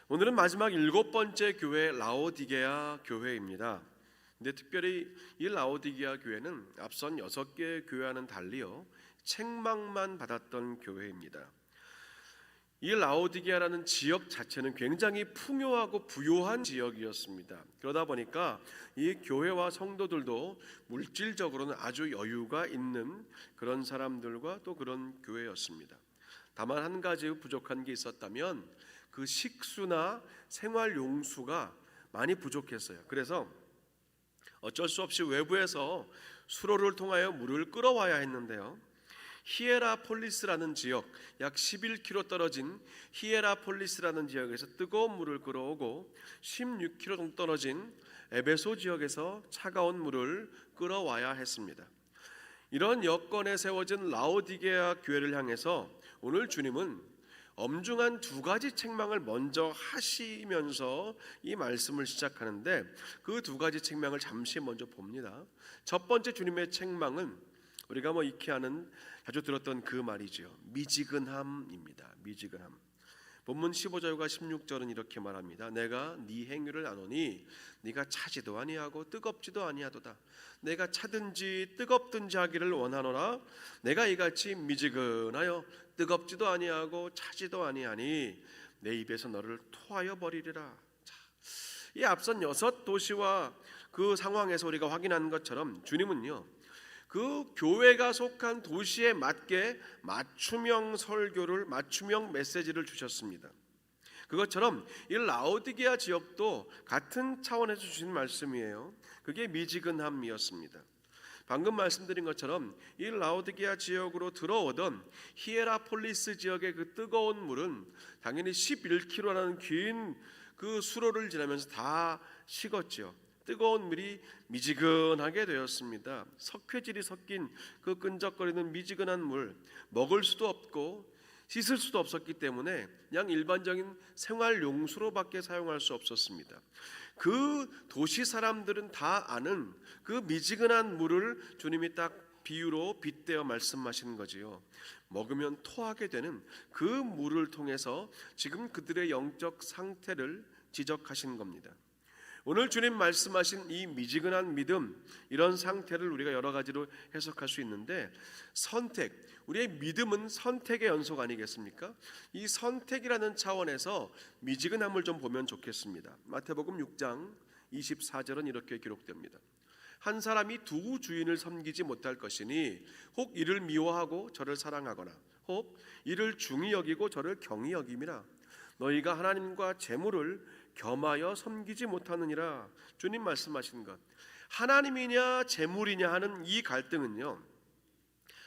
오늘은 마지막 7번째 교회 라오디게아 교회입니다. 근데 특별히 이 라오디게아 교회는 앞선 6개의 교회와는 달리요 책망만 받았던 교회입니다. 이 라오디게아라는 지역 자체는 굉장히 풍요하고 부유한 지역이었습니다. 그러다 보니까 이 교회와 성도들도 물질적으로는 아주 여유가 있는 그런 사람들과 또 그런 교회였습니다. 다만 한 가지 부족한 게 있었다면 그 식수나 생활 용수가 많이 부족했어요. 그래서 어쩔 수 없이 외부에서 수로를 통하여 물을 끌어와야 했는데요, 히에라폴리스라는 지역, 약 11km 떨어진 히에라폴리스라는 지역에서 뜨거운 물을 끌어오고 16km 정도 떨어진 에베소 지역에서 차가운 물을 끌어와야 했습니다. 이런 여건에 세워진 라오디게아 교회를 향해서 오늘 주님은 엄중한 2가지 책망을 먼저 하시면서 이 말씀을 시작하는데, 그 2가지 책망을 잠시 먼저 봅니다. 첫 번째 주님의 책망은 우리가 익히 아는, 자주 들었던 그 말이죠. 미지근함입니다. 미지근함. 본문 15절과 16절은 이렇게 말합니다. 내가 네 행위를 아노니 네가 차지도 아니하고 뜨겁지도 아니하도다. 내가 차든지 뜨겁든지 하기를 원하노라. 내가 이같이 미지근하여 뜨겁지도 아니하고 차지도 아니하니 내 입에서 너를 토하여 버리리라. 이 앞선 6도시와 그 상황에서 우리가 확인한 것처럼 주님은요, 그 교회가 속한 도시에 맞게 맞춤형 설교를, 맞춤형 메시지를 주셨습니다. 그것처럼 이 라오디게아 지역도 같은 차원에서 주신 말씀이에요. 그게 미지근함이었습니다. 방금 말씀드린 것처럼 이 라오디게아 지역으로 들어오던 히에라폴리스 지역의 그 뜨거운 물은 당연히 11km라는 긴 그 수로를 지나면서 다 식었죠. 뜨거운 물이 미지근하게 되었습니다. 석회질이 섞인 그 끈적거리는 미지근한 물, 먹을 수도 없고 씻을 수도 없었기 때문에 그냥 일반적인 생활 용수로밖에 사용할 수 없었습니다. 그 도시 사람들은 다 아는 그 미지근한 물을 주님이 딱 비유로 빗대어 말씀하시는 거지요. 먹으면 토하게 되는 그 물을 통해서 지금 그들의 영적 상태를 지적하신 겁니다. 오늘 주님 말씀하신 이 미지근한 믿음, 이런 상태를 우리가 여러 가지로 해석할 수 있는데, 선택, 우리의 믿음은 선택의 연속 아니겠습니까? 이 선택이라는 차원에서 미지근함을 좀 보면 좋겠습니다. 마태복음 6장 24절은 이렇게 기록됩니다. 한 사람이 2 주인을 섬기지 못할 것이니 혹 이를 미워하고 저를 사랑하거나 혹 이를 중히 여기고 저를 경히 여김이라. 너희가 하나님과 재물을 겸하여 섬기지 못하느니라. 주님 말씀하신 것, 하나님이냐 재물이냐 하는 이 갈등은요,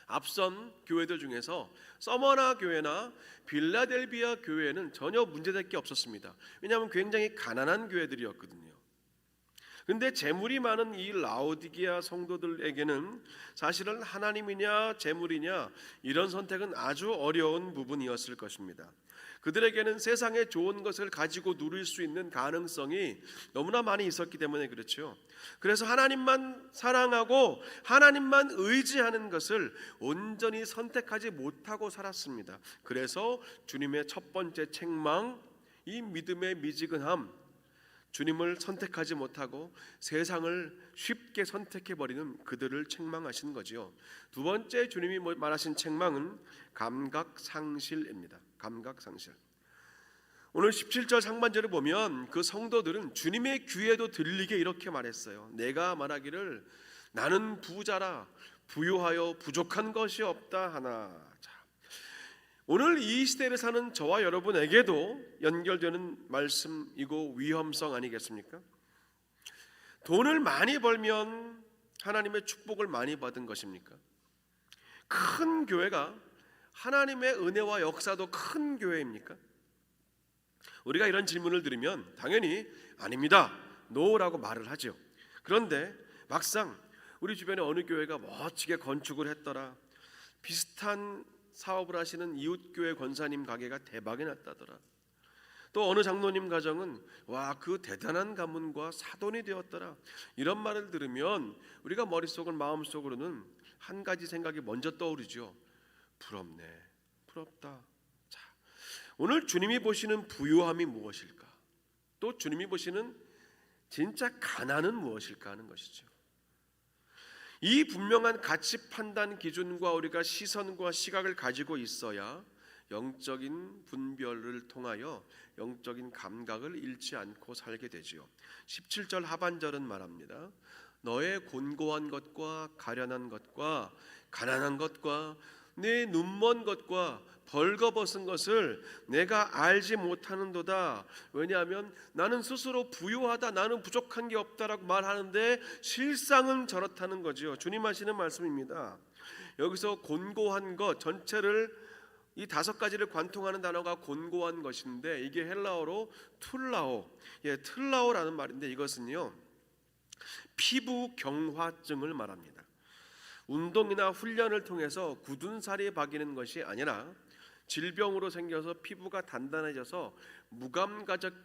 앞선 교회들 중에서 서머나 교회나 빌라델비아 교회는 전혀 문제될 게 없었습니다. 왜냐하면 굉장히 가난한 교회들이었거든요. 근데 재물이 많은 이 라오디게아 성도들에게는 사실은 하나님이냐 재물이냐 이런 선택은 아주 어려운 부분이었을 것입니다. 그들에게는 세상에 좋은 것을 가지고 누릴 수 있는 가능성이 너무나 많이 있었기 때문에 그렇죠. 그래서 하나님만 사랑하고 하나님만 의지하는 것을 온전히 선택하지 못하고 살았습니다. 그래서 주님의 첫 번째 책망, 이 믿음의 미지근함, 주님을 선택하지 못하고 세상을 쉽게 선택해버리는 그들을 책망하신 거지요. 2번째 주님이 말하신 책망은 감각상실입니다. 감각상실. 오늘 17절 상반절을 보면 그 성도들은 주님의 귀에도 들리게 이렇게 말했어요. 내가 말하기를 나는 부자라 부유하여 부족한 것이 없다 하나. 오늘 이 시대를 사는 저와 여러분에게도 연결되는 말씀이고 위험성 아니겠습니까? 돈을 많이 벌면 하나님의 축복을 많이 받은 것입니까? 큰 교회가 하나님의 은혜와 역사도 큰 교회입니까? 우리가 이런 질문을 들으면 당연히 아닙니다, 노라고 말을 하죠. 그런데 막상 우리 주변에 어느 교회가 멋지게 건축을 했더라, 비슷한 사업을 하시는 이웃교회 권사님 가게가 대박이 났다더라, 또 어느 장로님 가정은 와, 그 대단한 가문과 사돈이 되었더라, 이런 말을 들으면 우리가 머릿속은, 마음속으로는 한 가지 생각이 먼저 떠오르죠. 부럽네, 부럽다. 자, 오늘 주님이 보시는 부요함이 무엇일까? 또 주님이 보시는 진짜 가난은 무엇일까 하는 것이죠. 이 분명한 가치 판단 기준과 우리가 시선과 시각을 가지고 있어야 영적인 분별을 통하여 영적인 감각을 잃지 않고 살게 되지요. 17절 하반절은 말합니다. 너의 곤고한 것과 가련한 것과 가난한 것과 내 눈먼 것과 벌거벗은 것을 내가 알지 못하는도다. 왜냐하면 나는 스스로 부유하다, 나는 부족한 게 없다라고 말하는데 실상은 저렇다는 거지요. 주님 하시는 말씀입니다. 여기서 곤고한 것 전체를 이 5가지를 관통하는 단어가 곤고한 것인데 이게 헬라어로 툴라오, 틀라오라는 말인데 이것은요 피부 경화증을 말합니다. 운동이나 훈련을 통해서 굳은 살이 박이는 것이 아니라 질병으로 생겨서 피부가 단단해져서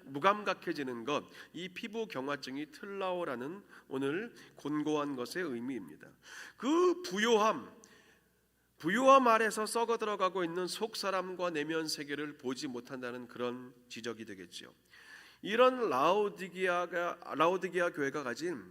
무감각해지는 것, 이 피부 경화증이 틀라오라는 오늘 곤고한 것의 의미입니다. 그 부요함 아래서 썩어 들어가고 있는 속사람과 내면 세계를 보지 못한다는 그런 지적이 되겠죠. 이런 라오디게아 교회가 가진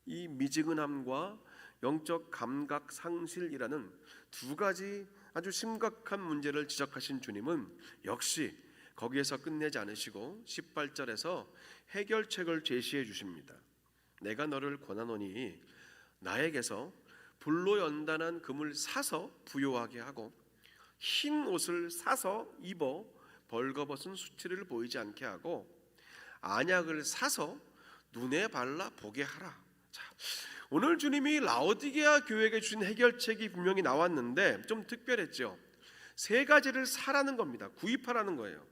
이 미지근함과 영적 감각 상실이라는 2가지 아주 심각한 문제를 지적하신 주님은 역시 거기에서 끝내지 않으시고 18절에서 해결책을 제시해 주십니다. 내가 너를 권하노니 나에게서 불로 연단한 금을 사서 부요하게 하고 흰 옷을 사서 입어 벌거벗은 수치를 보이지 않게 하고 안약을 사서 눈에 발라 보게 하라. 자, 오늘 주님이 라오디게아 교회에게 주신 해결책이 분명히 나왔는데 좀 특별했죠. 3가지를 사라는 겁니다. 구입하라는 거예요.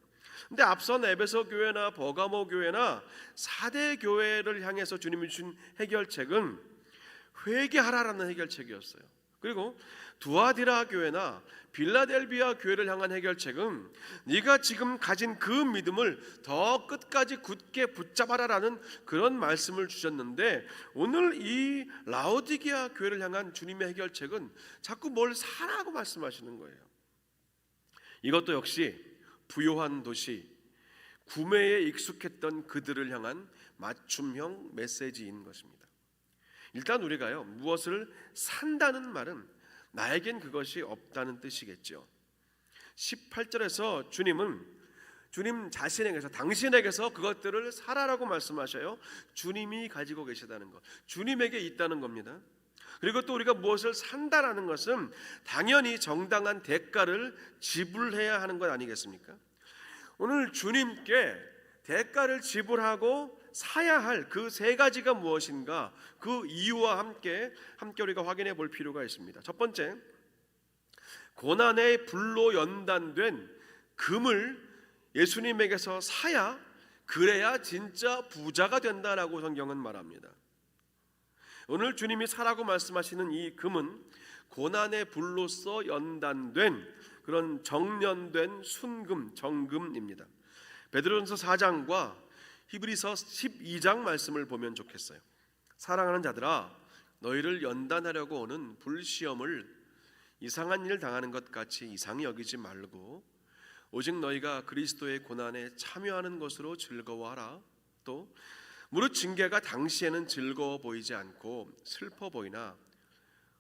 근데 앞선 에베소 교회나 버가모 교회나 4대 교회를 향해서 주님이 주신 해결책은 회개하라라는 해결책이었어요. 그리고 두아디라 교회나 빌라델비아 교회를 향한 해결책은 네가 지금 가진 그 믿음을 더 끝까지 굳게 붙잡아라라는 그런 말씀을 주셨는데 오늘 이 라오디게아 교회를 향한 주님의 해결책은 자꾸 뭘 사라고 말씀하시는 거예요. 이것도 역시 부요한 도시, 구매에 익숙했던 그들을 향한 맞춤형 메시지인 것입니다. 일단 우리가요 무엇을 산다는 말은 나에겐 그것이 없다는 뜻이겠죠. 18절에서 주님 자신에게서 당신에게서 그것들을 사라라고 말씀하셔요. 주님이 가지고 계시다는 것, 주님에게 있다는 겁니다. 그리고 또 우리가 무엇을 산다라는 것은 당연히 정당한 대가를 지불해야 하는 것 아니겠습니까? 오늘 주님께 대가를 지불하고 사야 할 그 3가지가 무엇인가, 그 이유와 함께 우리가 확인해 볼 필요가 있습니다. 첫 번째, 고난의 불로 연단된 금을 예수님에게서 사야 그래야 진짜 부자가 된다라고 성경은 말합니다. 오늘 주님이 사라고 말씀하시는 이 금은 고난의 불로써 연단된 그런 정련된 순금, 정금입니다. 베드로전서 4장과 히브리서 12장 말씀을 보면 좋겠어요. 사랑하는 자들아, 너희를 연단하려고 오는 불시험을 이상한 일 당하는 것 같이 이상히 여기지 말고 오직 너희가 그리스도의 고난에 참여하는 것으로 즐거워하라. 또 무릇 징계가 당시에는 즐거워 보이지 않고 슬퍼 보이나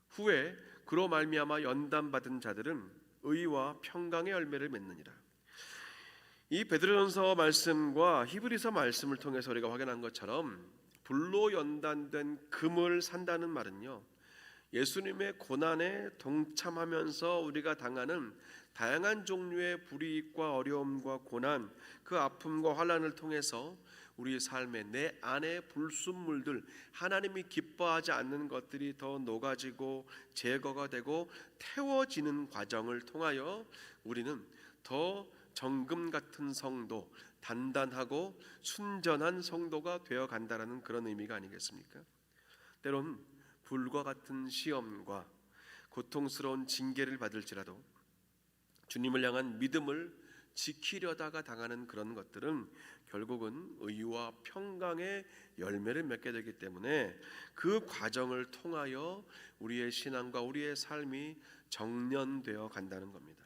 후에 그로 말미암아 연단받은 자들은 의와 평강의 열매를 맺느니라. 이 베드로전서 말씀과 히브리서 말씀을 통해서 우리가 확인한 것처럼 불로 연단된 금을 산다는 말은요, 예수님의 고난에 동참하면서 우리가 당하는 다양한 종류의 불이익과 어려움과 고난, 그 아픔과 환난을 통해서 우리 삶의 내 안에 불순물들, 하나님이 기뻐하지 않는 것들이 더 녹아지고 제거가 되고 태워지는 과정을 통하여 우리는 더 정금 같은 성도, 단단하고 순전한 성도가 되어 간다라는 그런 의미가 아니겠습니까? 때론 불과 같은 시험과 고통스러운 징계를 받을지라도 주님을 향한 믿음을 지키려다가 당하는 그런 것들은 결국은 의와 평강의 열매를 맺게 되기 때문에 그 과정을 통하여 우리의 신앙과 우리의 삶이 정련되어 간다는 겁니다.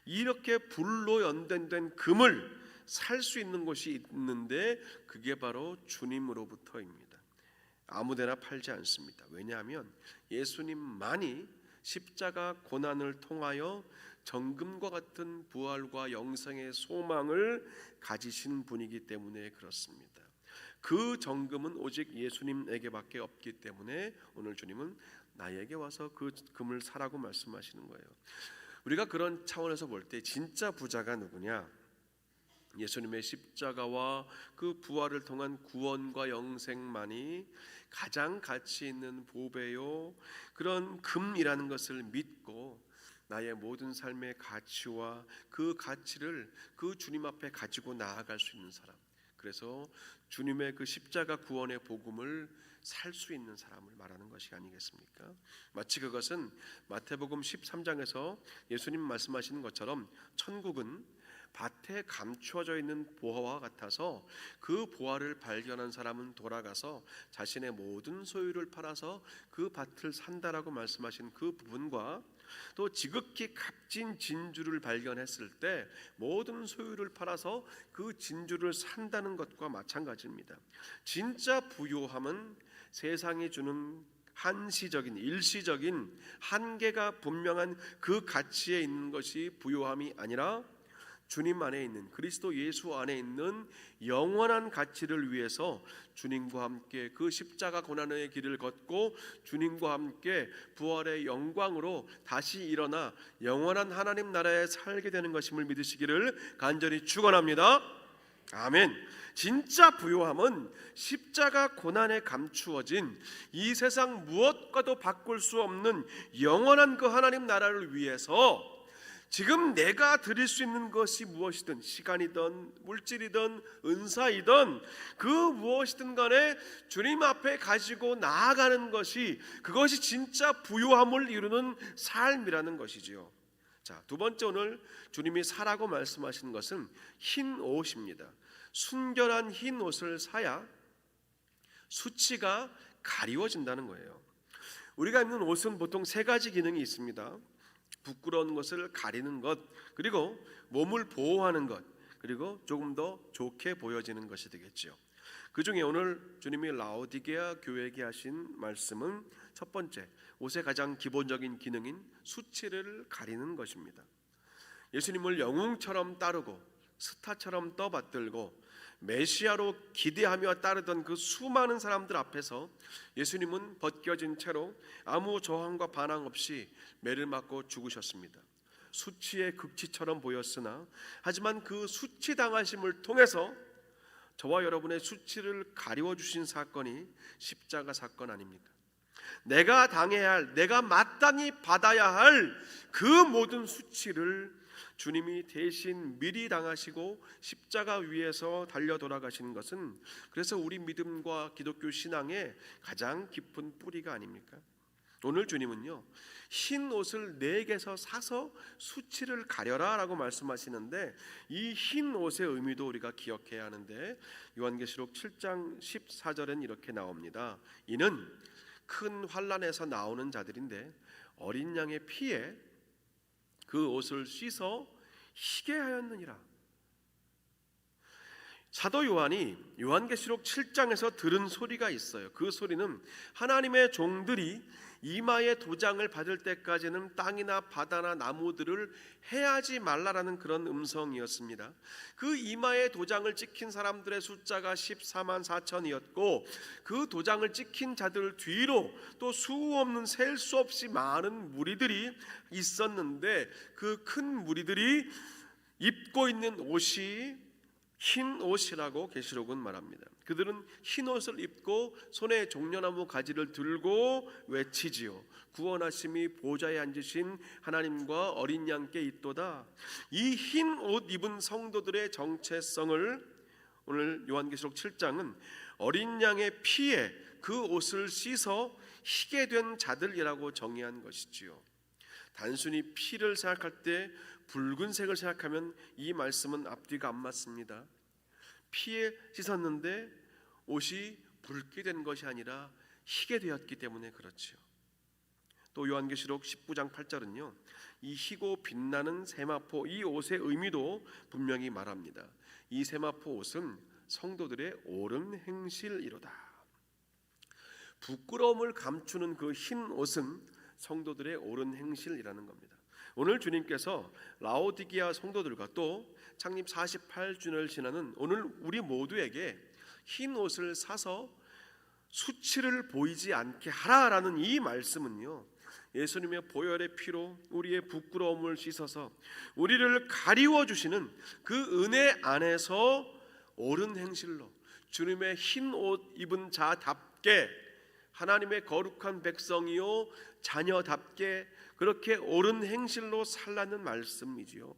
이렇게 불로 연단된 금을 살 수 있는 곳이 있는데 그게 바로 주님으로부터입니다. 아무데나 팔지 않습니다. 왜냐하면 예수님만이 십자가 고난을 통하여 정금과 같은 부활과 영생의 소망을 가지신 분이기 때문에 그렇습니다. 그 정금은 오직 예수님에게밖에 없기 때문에 오늘 주님은 나에게 와서 그 금을 사라고 말씀하시는 거예요. 우리가 그런 차원에서 볼 때 진짜 부자가 누구냐? 예수님의 십자가와 그 부활을 통한 구원과 영생만이 가장 가치 있는 보배요, 그런 금이라는 것을 믿고 나의 모든 삶의 가치와 그 가치를 그 주님 앞에 가지고 나아갈 수 있는 사람, 그래서 주님의 그 십자가 구원의 복음을 살 수 있는 사람을 말하는 것이 아니겠습니까? 마치 그것은 마태복음 13장에서 예수님 말씀하시는 것처럼 천국은 밭에 감추어져 있는 보화와 같아서 그 보화를 발견한 사람은 돌아가서 자신의 모든 소유를 팔아서 그 밭을 산다라고 말씀하신 그 부분과 또 지극히 값진 진주를 발견했을 때 모든 소유를 팔아서 그 진주를 산다는 것과 마찬가지입니다. 진짜 부유함은 세상이 주는 한시적인 일시적인 한계가 분명한 그 가치에 있는 것이 부유함이 아니라 주님 안에 있는, 그리스도 예수 안에 있는 영원한 가치를 위해서 주님과 함께 그 십자가 고난의 길을 걷고 주님과 함께 부활의 영광으로 다시 일어나 영원한 하나님 나라에 살게 되는 것임을 믿으시기를 간절히 축원합니다. 아멘. 진짜 부요함은 십자가 고난에 감추어진 이 세상 무엇과도 바꿀 수 없는 영원한 그 하나님 나라를 위해서 지금 내가 드릴 수 있는 것이 무엇이든, 시간이든 물질이든 은사이든 그 무엇이든 간에 주님 앞에 가지고 나아가는 것이, 그것이 진짜 부요함을 이루는 삶이라는 것이지요. 자, 두 번째, 오늘 주님이 사라고 말씀하신 것은 흰 옷입니다. 순결한 흰 옷을 사야 수치가 가리워진다는 거예요. 우리가 입는 옷은 보통 세 가지 기능이 있습니다. 부끄러운 것을 가리는 것, 그리고 몸을 보호하는 것, 그리고 조금 더 좋게 보여지는 것이 되겠죠. 그 중에 오늘 주님이 라오디게아 교회에게 하신 말씀은 첫 번째, 옷의 가장 기본적인 기능인 수치를 가리는 것입니다. 예수님을 영웅처럼 따르고 스타처럼 떠받들고 메시아로 기대하며 따르던 그 수많은 사람들 앞에서 예수님은 벗겨진 채로 아무 저항과 반항 없이 매를 맞고 죽으셨습니다. 수치의 극치처럼 보였으나 하지만 그 수치 당하심을 통해서 저와 여러분의 수치를 가리워 주신 사건이 십자가 사건 아닙니까? 내가 당해야 할, 내가 마땅히 받아야 할 그 모든 수치를 주님이 대신 미리 당하시고 십자가 위에서 달려 돌아가시는 것은 그래서 우리 믿음과 기독교 신앙의 가장 깊은 뿌리가 아닙니까? 오늘 주님은요, 흰 옷을 내게서 사서 수치를 가려라 라고 말씀하시는데, 이 흰 옷의 의미도 우리가 기억해야 하는데, 요한계시록 7장 14절엔 이렇게 나옵니다. 이는 큰 환난에서 나오는 자들인데 어린 양의 피에 그 옷을 씻어 희게 하였느니라. 사도 요한이 요한계시록 7장에서 들은 소리가 있어요. 그 소리는 하나님의 종들이 이마에 도장을 받을 때까지는 땅이나 바다나 나무들을 해하지 말라라는 그런 음성이었습니다. 그 이마에 도장을 찍힌 사람들의 숫자가 14만 4천이었고 그 도장을 찍힌 자들 뒤로 또 수 없는 셀 수 없이 많은 무리들이 있었는데 그 큰 무리들이 입고 있는 옷이 흰 옷이라고 계시록은 말합니다. 그들은 흰 옷을 입고 손에 종려나무 가지를 들고 외치지요. 구원하심이 보좌에 앉으신 하나님과 어린 양께 있도다. 이 흰 옷 입은 성도들의 정체성을 오늘 요한계시록 7장은 어린 양의 피에 그 옷을 씻어 희게 된 자들이라고 정의한 것이지요. 단순히 피를 생각할 때 붉은색을 생각하면 이 말씀은 앞뒤가 안 맞습니다. 피에 씻었는데 옷이 붉게 된 것이 아니라 희게 되었기 때문에 그렇지요. 또 요한계시록 19장 8절은요, 이 희고 빛나는 세마포 이 옷의 의미도 분명히 말합니다. 이 세마포 옷은 성도들의 옳은 행실이로다. 부끄러움을 감추는 그 흰 옷은 성도들의 옳은 행실이라는 겁니다. 오늘 주님께서 라오디게아 성도들과 또 창립 48주년을 지나는 오늘 우리 모두에게 흰 옷을 사서 수치를 보이지 않게 하라라는 이 말씀은요, 예수님의 보혈의 피로 우리의 부끄러움을 씻어서 우리를 가리워 주시는 그 은혜 안에서 옳은 행실로 주님의 흰 옷 입은 자답게 하나님의 거룩한 백성이요 자녀답게 그렇게 옳은 행실로 살라는 말씀이지요.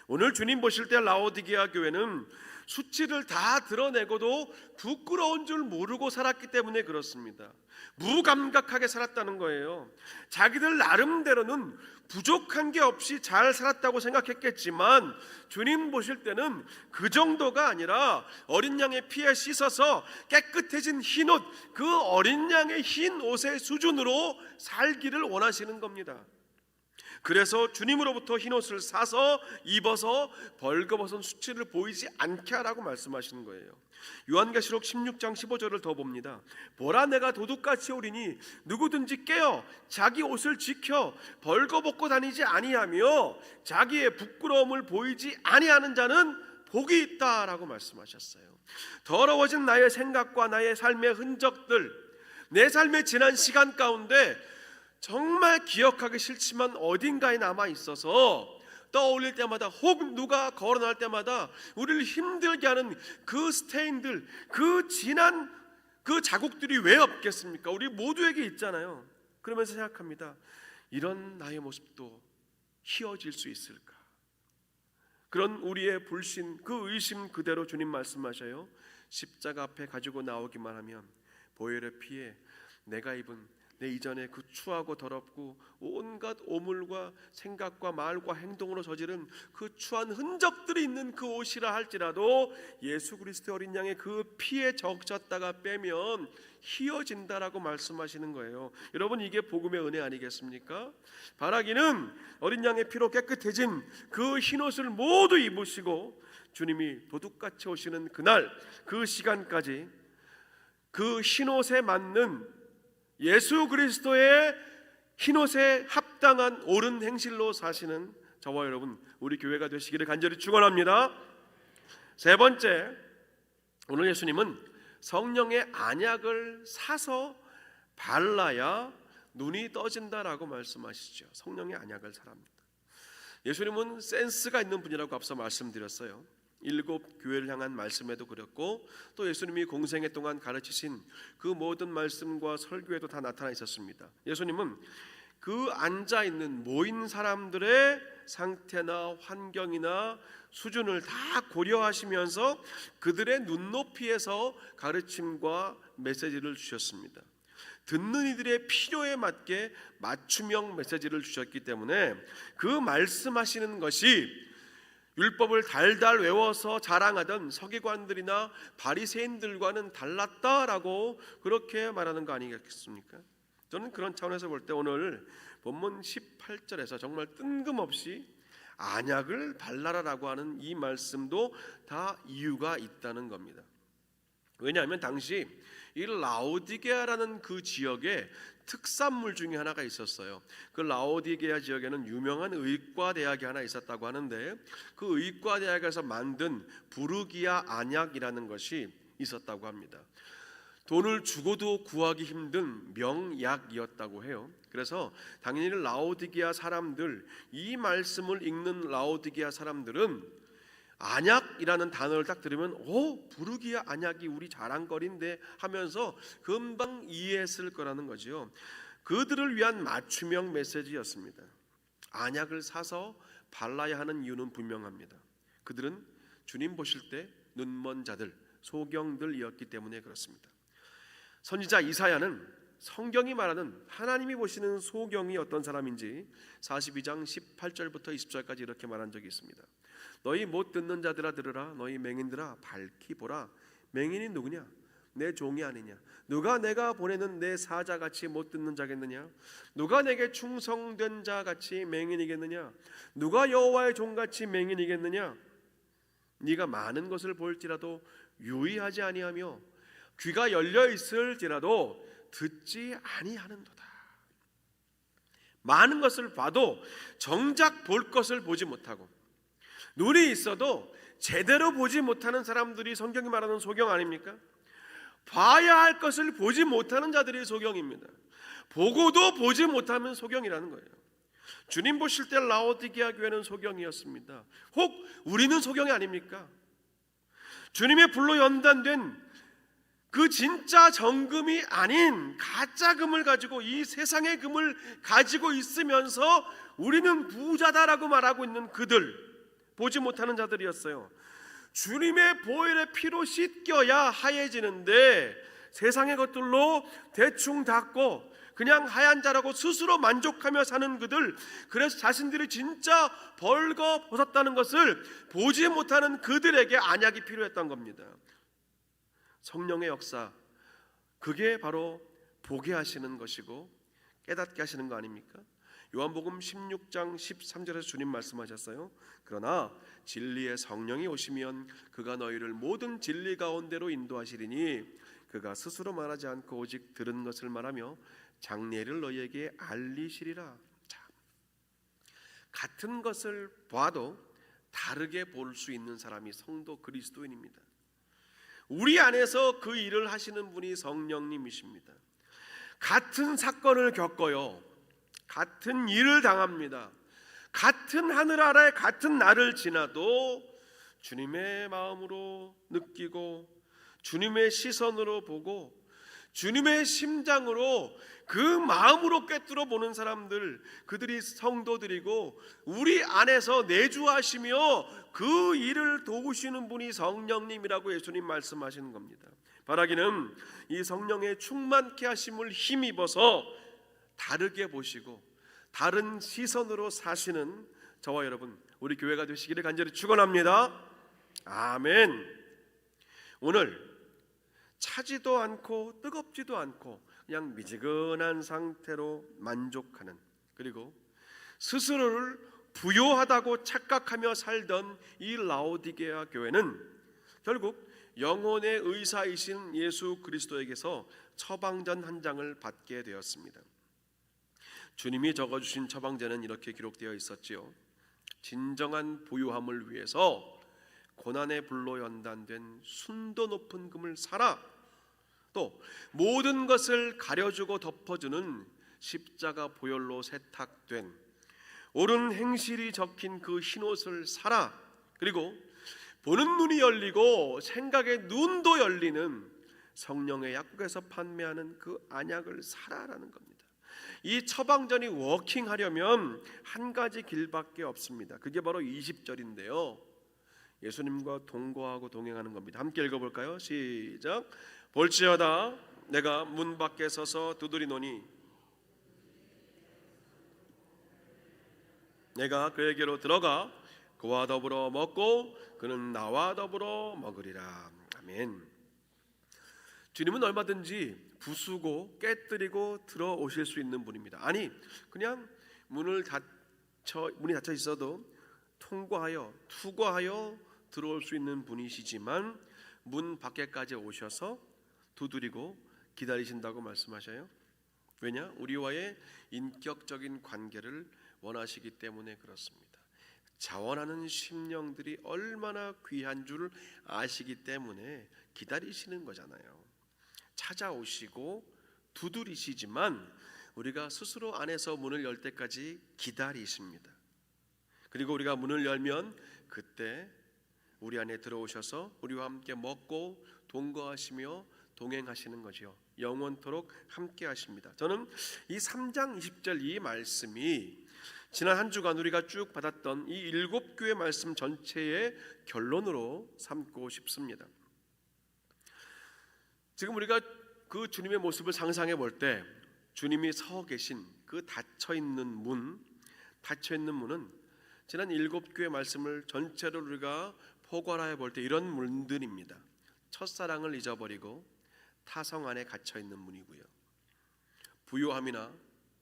오늘 주님 보실 때 라오디게아 교회는 수치를 다 드러내고도 부끄러운 줄 모르고 살았기 때문에 그렇습니다. 무감각하게 살았다는 거예요. 자기들 나름대로는 부족한 게 없이 잘 살았다고 생각했겠지만 주님 보실 때는 그 정도가 아니라 어린 양의 피에 씻어서 깨끗해진 흰옷, 그 어린 양의 흰 옷의 수준으로 살기를 원하시는 겁니다. 그래서 주님으로부터 흰옷을 사서 입어서 벌거벗은 수치를 보이지 않게 하라고 말씀하시는 거예요. 요한계시록 16장 15절을 더 봅니다. 보라, 내가 도둑같이 오리니 누구든지 깨어 자기 옷을 지켜 벌거벗고 다니지 아니하며 자기의 부끄러움을 보이지 아니하는 자는 복이 있다라고 말씀하셨어요. 더러워진 나의 생각과 나의 삶의 흔적들, 내 삶의 지난 시간 가운데 정말 기억하기 싫지만 어딘가에 남아 있어서 떠올릴 때마다 혹 누가 거론할 때마다 우리를 힘들게 하는 그 스테인들, 그 지난 그 자국들이 왜 없겠습니까? 우리 모두에게 있잖아요. 그러면서 생각합니다. 이런 나의 모습도 희어질 수 있을까? 그런 우리의 불신, 그 의심 그대로 주님 말씀하셔요. 십자가 앞에 가지고 나오기만 하면 보혈의 피에 내가 입은 내 이전에 그 추하고 더럽고 온갖 오물과 생각과 말과 행동으로 저지른 그 추한 흔적들이 있는 그 옷이라 할지라도 예수 그리스도의 어린 양의 그 피에 적셨다가 빼면 희어진다라고 말씀하시는 거예요. 여러분, 이게 복음의 은혜 아니겠습니까? 바라기는 어린 양의 피로 깨끗해진 그 흰옷을 모두 입으시고 주님이 도둑같이 오시는 그날, 그 시간까지 그 흰옷에 맞는 예수 그리스도의 흰옷에 합당한 옳은 행실로 사시는 저와 여러분, 우리 교회가 되시기를 간절히 축원합니다. 세 번째, 오늘 예수님은 성령의 안약을 사서 발라야 눈이 떠진다라고 말씀하시죠. 성령의 안약을 사랍니다. 예수님은 센스가 있는 분이라고 앞서 말씀드렸어요. 7 교회를 향한 말씀에도 그랬고 또 예수님이 공생애 동안 가르치신 그 모든 말씀과 설교에도 다 나타나 있었습니다. 예수님은 그 앉아있는 모인 사람들의 상태나 환경이나 수준을 다 고려하시면서 그들의 눈높이에서 가르침과 메시지를 주셨습니다. 듣는 이들의 필요에 맞게 맞춤형 메시지를 주셨기 때문에 그 말씀하시는 것이 율법을 달달 외워서 자랑하던 서기관들이나 바리새인들과는 달랐다라고 그렇게 말하는 거 아니겠습니까? 저는 그런 차원에서 볼 때 오늘 본문 18절에서 정말 뜬금없이 안약을 발라라라고 하는 이 말씀도 다 이유가 있다는 겁니다. 왜냐하면 당시 이 라오디게아라는 그 지역에 특산물 중에 하나가 있었어요. 그 라오디게아 지역에는 유명한 의과대학이 하나 있었다고 하는데 그 의과대학에서 만든 부르기아 안약이라는 것이 있었다고 합니다. 돈을 주고도 구하기 힘든 명약이었다고 해요. 그래서 당연히 라오디게아 사람들, 이 말씀을 읽는 라오디게아 사람들은 안약이라는 단어를 딱 들으면 부르기아 안약이 우리 자랑거리인데 하면서 금방 이해했을 거라는 거죠. 그들을 위한 맞춤형 메시지였습니다. 안약을 사서 발라야 하는 이유는 분명합니다. 그들은 주님 보실 때 눈먼 자들, 소경들이었기 때문에 그렇습니다. 선지자 이사야는 성경이 말하는 하나님이 보시는 소경이 어떤 사람인지 42장 18절부터 20절까지 이렇게 말한 적이 있습니다. 너희 못 듣는 자들아 들으라. 너희 맹인들아 밝히 보라. 맹인이 누구냐? 내 종이 아니냐? 누가 내가 보내는 내 사자같이 못 듣는 자겠느냐? 누가 내게 충성된 자같이 맹인이겠느냐? 누가 여호와의 종같이 맹인이겠느냐? 네가 많은 것을 볼지라도 유의하지 아니하며 귀가 열려 있을지라도 듣지 아니하는도다. 많은 것을 봐도 정작 볼 것을 보지 못하고, 눈이 있어도 제대로 보지 못하는 사람들이 성경이 말하는 소경 아닙니까? 봐야 할 것을 보지 못하는 자들이 소경입니다. 보고도 보지 못하면 소경이라는 거예요. 주님 보실 때 라오디게아 교회는 소경이었습니다. 혹 우리는 소경이 아닙니까? 주님의 불로 연단된 그 진짜 정금이 아닌 가짜 금을 가지고, 이 세상의 금을 가지고 있으면서 우리는 부자다라고 말하고 있는 그들, 보지 못하는 자들이었어요. 주님의 보혈의 피로 씻겨야 하얘지는데 세상의 것들로 대충 닦고 그냥 하얀 자라고 스스로 만족하며 사는 그들, 그래서 자신들이 진짜 벌거 벗었다는 것을 보지 못하는 그들에게 안약이 필요했던 겁니다. 성령의 역사, 그게 바로 보게 하시는 것이고 깨닫게 하시는 거 아닙니까? 요한복음 16장 13절에서 주님 말씀하셨어요. 그러나 진리의 성령이 오시면 그가 너희를 모든 진리 가운데로 인도하시리니 그가 스스로 말하지 않고 오직 들은 것을 말하며 장래를 너희에게 알리시리라. 자, 같은 것을 봐도 다르게 볼 수 있는 사람이 성도 그리스도인입니다. 우리 안에서 그 일을 하시는 분이 성령님이십니다. 같은 사건을 겪어요. 같은 일을 당합니다. 같은 하늘 아래 같은 날을 지나도 주님의 마음으로 느끼고 주님의 시선으로 보고 주님의 심장으로 그 마음으로 꿰뚫어 보는 사람들, 그들이 성도들이고 우리 안에서 내주하시며 그 일을 도우시는 분이 성령님이라고 예수님 말씀하시는 겁니다. 바라기는 이 성령의 충만케 하심을 힘입어서 다르게 보시고 다른 시선으로 사시는 저와 여러분, 우리 교회가 되시기를 간절히 축원합니다. 아멘. 오늘 차지도 않고 뜨겁지도 않고 그냥 미지근한 상태로 만족하는, 그리고 스스로를 부요하다고 착각하며 살던 이 라오디게아 교회는 결국 영혼의 의사이신 예수 그리스도에게서 처방전 한 장을 받게 되었습니다. 주님이 적어주신 처방전은 이렇게 기록되어 있었지요. 진정한 부유함을 위해서 고난의 불로 연단된 순도 높은 금을 사라. 또 모든 것을 가려주고 덮어주는 십자가 보혈로 세탁된 옳은 행실이 적힌 그 흰옷을 사라. 그리고 보는 눈이 열리고 생각의 눈도 열리는 성령의 약국에서 판매하는 그 안약을 사라라는 겁니다. 이 처방전이 워킹하려면 한 가지 길밖에 없습니다. 그게 바로 20절인데요. 예수님과 동거하고 동행하는 겁니다. 함께 읽어볼까요? 시작. 볼지어다 내가 문 밖에 서서 두드리노니 내가 그에게로 들어가 그와 더불어 먹고 그는 나와 더불어 먹으리라. 아멘. 주님은 얼마든지 부수고 깨뜨리고 들어오실 수 있는 분입니다. 아니, 그냥 문이 닫혀 있어도 통과하여 투과하여 들어올 수 있는 분이시지만 문 밖에까지 오셔서 두드리고 기다리신다고 말씀하셔요. 왜냐? 우리와의 인격적인 관계를 원하시기 때문에 그렇습니다. 자원하는 심령들이 얼마나 귀한 줄 아시기 때문에 기다리시는 거잖아요. 찾아오시고 두드리시지만 우리가 스스로 안에서 문을 열 때까지 기다리십니다. 그리고 우리가 문을 열면 그때 우리 안에 들어오셔서 우리와 함께 먹고 동거하시며 동행하시는 거죠. 영원토록 함께 하십니다. 저는 이 3장 20절 이 말씀이 지난 한 주간 우리가 쭉 받았던 이 7교회 말씀 전체의 결론으로 삼고 싶습니다. 지금 우리가 그 주님의 모습을 상상해 볼 때 주님이 서 계신 그 닫혀 있는 문은 지난 7교회 말씀을 전체로 우리가 포괄해 볼 때 이런 문들입니다. 첫사랑을 잊어버리고 타성 안에 갇혀 있는 문이고요. 부요함이나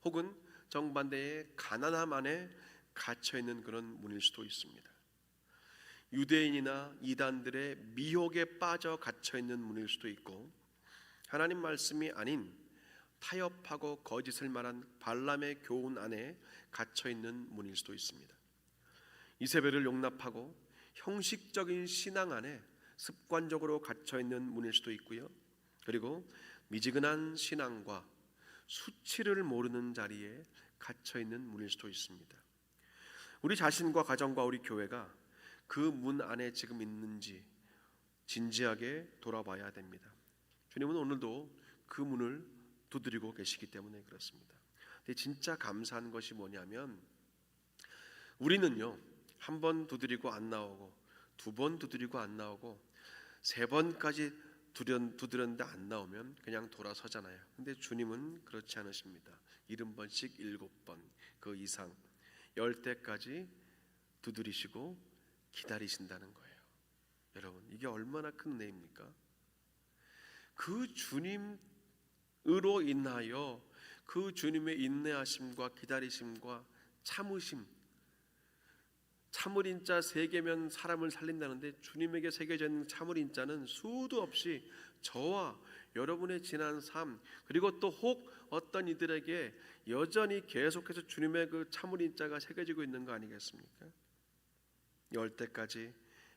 혹은 정반대의 가난함 안에 갇혀 있는 그런 문일 수도 있습니다. 유대인이나 이단들의 미혹에 빠져 갇혀 있는 문일 수도 있고, 하나님 말씀이 아닌 타협하고 거짓을 말한 발람의 교훈 안에 갇혀 있는 문일 수도 있습니다. 이세벨을 용납하고 형식적인 신앙 안에 습관적으로 갇혀 있는 문일 수도 있고요. 그리고 미지근한 신앙과 수치를 모르는 자리에 갇혀 있는 문일 수도 있습니다. 우리 자신과 가정과 우리 교회가 그 문 안에 지금 있는지 진지하게 돌아봐야 됩니다. 주님은 오늘도 그 문을 두드리고 계시기 때문에 그렇습니다. 근데 진짜 감사한 것이 뭐냐면, 우리는요, 한 번 두드리고 안 나오고, 두 번 두드리고 안 나오고, 세 번까지 두드렸는데 안 나오면 그냥 돌아서잖아요. 근데 주님은 그렇지 않으십니다. 70번씩 7번 그 이상 10대까지 두드리시고 기다리신다는 거예요. 여러분, 이게 얼마나 큰 은혜입니까? 그 주님으로 인하여 그 주님의 인내하심과 기다리심과 참으심, 참을 인자 3개면 사람을 살린다는데 주님에게 새겨져 있는 참을 인자는 수도 없이 저와 여러분의 지난 삶, 그리고 또 혹 어떤 이들에게 여전히 계속해서 주님의 그 참을 인자가 새겨지고 있는 거 아니겠습니까? 10대까지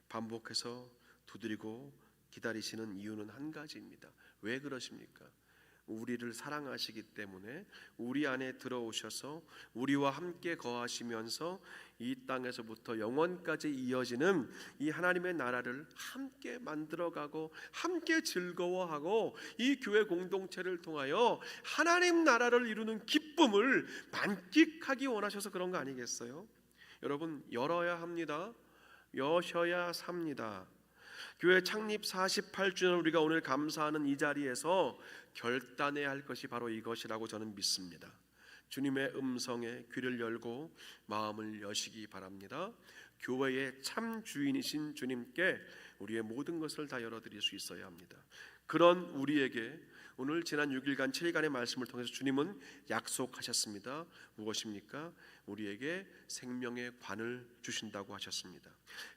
반복해서 두드리고 기다리시는 이유는 한 가지입니다. 왜 그러십니까? 우리를 사랑하시기 때문에 우리 안에 들어오셔서 우리와 함께 거하시면서 이 땅에서부터 영원까지 이어지는 이 하나님의 나라를 함께 만들어가고 함께 즐거워하고 이 교회 공동체를 통하여 하나님 나라를 이루는 기쁨을 만끽하기 원하셔서 그런 거 아니겠어요? 여러분, 열어야 합니다. 여셔야 삽니다. 교회 창립 48주년 우리가 오늘 감사하는 이 자리에서 결단해야 할 것이 바로 이것이라고 저는 믿습니다. 주님의 음성에 귀를 열고 마음을 여시기 바랍니다. 교회의 참 주인이신 주님께 우리의 모든 것을 다 열어드릴 수 있어야 합니다. 그런 우리에게 오늘 지난 6일간 7일간의 말씀을 통해서 주님은 약속하셨습니다. 무엇입니까? 우리에게 생명의 관을 주신다고 하셨습니다.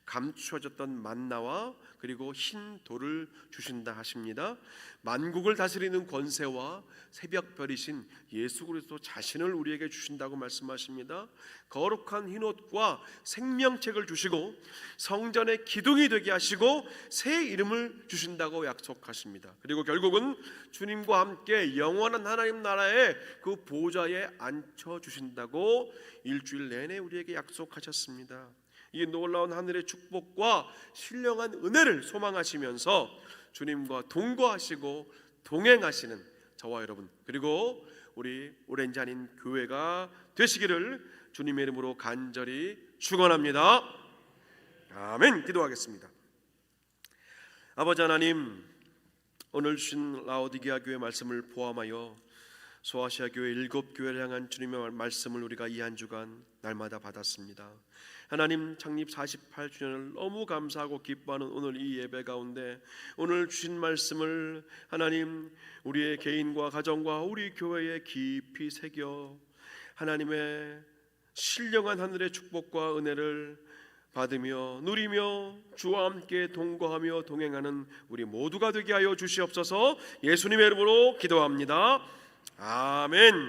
감추어졌던 만나와 그리고 흰 돌을 주신다 하십니다. 만국을 다스리는 권세와 새벽별이신 예수 그리스도 자신을 우리에게 주신다고 말씀하십니다. 거룩한 흰옷과 생명책을 주시고 성전의 기둥이 되게 하시고 새 이름을 주신다고 약속하십니다. 그리고 결국은 주님과 함께 영원한 하나님 나라의 그 보좌에 앉혀주신다고 일주일 내내 우리에게 약속하셨습니다. 이 놀라운 하늘의 축복과 신령한 은혜를 소망하시면서 주님과 동거하시고 동행하시는 저와 여러분, 그리고 우리 오렌지 아닌 교회가 되시기를 주님의 이름으로 간절히 축원합니다. 아멘. 기도하겠습니다. 아버지 하나님, 오늘 주신 라오디게아 교회 말씀을 포함하여 소아시아 교회 7교회를 향한 주님의 말씀을 우리가 이 한 주간 날마다 받았습니다. 하나님, 창립 48주년을 너무 감사하고 기뻐하는 오늘 이 예배 가운데 오늘 주신 말씀을 하나님 우리의 개인과 가정과 우리 교회에 깊이 새겨 하나님의 신령한 하늘의 축복과 은혜를 받으며 누리며 주와 함께 동거하며 동행하는 우리 모두가 되게 하여 주시옵소서. 예수님의 이름으로 기도합니다. 아멘.